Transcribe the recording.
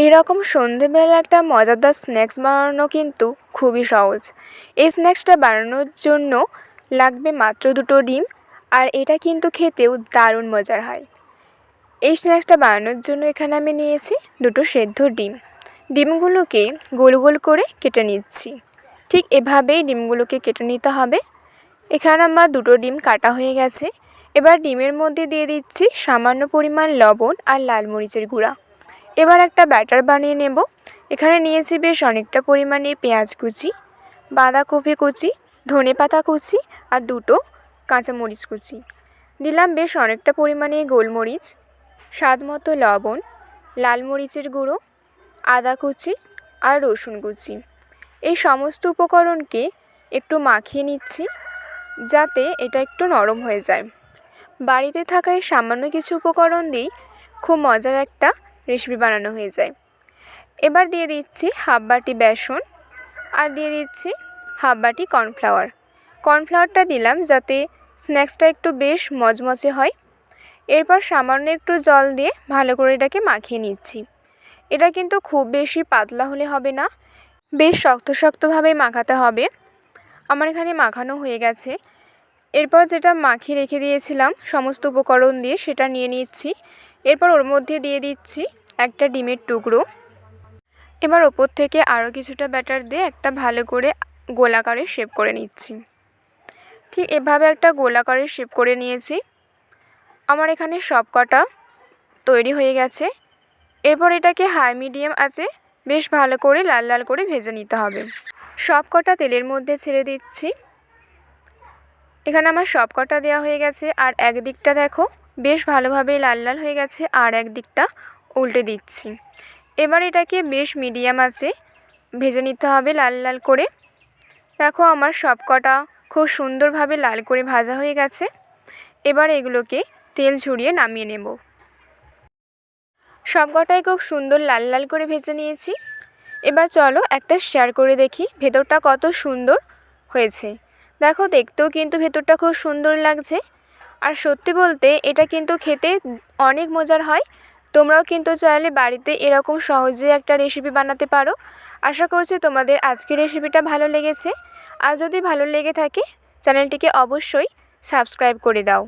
এরকম সন্ধেবেলা একটা মজাদার স্ন্যাক্স বানানো কিন্তু খুবই সহজ। এই স্ন্যাক্সটা বানানোর জন্য লাগবে মাত্র 2টো ডিম, আর এটা কিন্তু খেতেও দারুণ মজার হয়। এই স্ন্যাক্সটা বানানোর জন্য এখানে আমি নিয়েছি 2টো সেদ্ধ ডিম। ডিমগুলোকে গোল গোল করে কেটে নিচ্ছি। ঠিক এভাবেই ডিমগুলোকে কেটে নিতে হবে। এখানে আমার 2টো ডিম কাটা হয়ে গেছে। এবার ডিমের মধ্যে দিয়ে দিচ্ছি সামান্য পরিমাণ লবণ আর লাল মরিচের গুঁড়া। এবার একটা ব্যাটার বানিয়ে নেব। এখানে নিয়েছি বেশ অনেকটা পরিমাণে পেঁয়াজ কুচি, বাঁধাকপি কুচি, ধনেপাতা কুচি আর 2টো কাঁচামরিচ কুচি। দিলাম বেশ অনেকটা পরিমাণে গোলমরিচ, স্বাদ মতো লবণ, লাল মরিচের গুঁড়ো, আদা কুচি আর রসুন কুচি। এই সমস্ত উপকরণকে একটু মাখিয়ে নিচ্ছি যাতে এটা একটু নরম হয়ে যায়। বাড়িতে থাকা এই সামান্য কিছু উপকরণ দিয়েই খুব মজার একটা রেসিপি বানানো হয়ে যায়। এবার দিয়ে দিচ্ছি হাফ বাটি বেসন আর দিয়ে দিচ্ছি হাফ বাটি কর্নফ্লাওয়ার। কর্নফ্লাওয়ারটা দিলাম যাতে স্ন্যাক্সটা একটু বেশ মচমচে হয়। এরপর সামান্য একটু জল দিয়ে ভালো করে এটাকে মাখিয়ে নিচ্ছি। এটা কিন্তু খুব বেশি পাতলা হলে হবে না, বেশ শক্ত শক্তভাবেই মাখাতে হবে। আমার এখানে মাখানো হয়ে গেছে। এরপর যেটা মাখিয়ে রেখে দিয়েছিলাম সমস্ত উপকরণ দিয়ে সেটা নিয়ে নিচ্ছি। এরপর ওর মধ্যে দিয়ে দিচ্ছি একটা ডিমের টুকরো। এবার ওপর থেকে আরও কিছুটা ব্যাটার দিয়ে একটা ভালো করে গোলাকারের শেপ করে নিচ্ছি। ঠিক এভাবে একটা গোলাকারের শেপ করে নিয়েছি। আমার এখানে সব কটা তৈরি হয়ে গেছে। এরপর এটাকে হাই মিডিয়াম আঁচে বেশ ভালো করে লাল লাল করে ভেজে নিতে হবে। সব কটা তেলের মধ্যে ছেড়ে দিচ্ছি। এখানে আমার সব কটা দেওয়া হয়ে গেছে, আর একদিকটা দেখো বেশ ভালোভাবে লাল লাল হয়ে গেছে, আর একদিকটা উল্টে দিচ্ছি। এবার এটাকে বেশ মিডিয়াম আঁচে ভেজে নিতে হবে লাল লাল করে। দেখো আমার সব কটা খুব সুন্দরভাবে লাল করে ভাজা হয়ে গেছে। এবার এগুলোকে তেল ঝরিয়ে নামিয়ে নেব। সব কটাই খুব সুন্দর লাল লাল করে ভেজে নিয়েছি। এবার চলো একটা শেয়ার করে দেখি ভেতরটা কত সুন্দর হয়েছে। দেখো দেখতেও কিন্তু ভেতরটা খুব সুন্দর লাগছে, আর সত্যি বলতে এটা কিন্তু খেতে অনেক মজার হয়। তোমরাও কিন্তু চাইলে বাড়িতে এরকম সহজে একটা রেসিপি বানাতে পারো। আশা করছি তোমাদের আজকের রেসিপিটা ভালো লেগেছে। আর যদি ভালো লেগে থাকে চ্যানেলটিকে অবশ্যই সাবস্ক্রাইব করে দাও।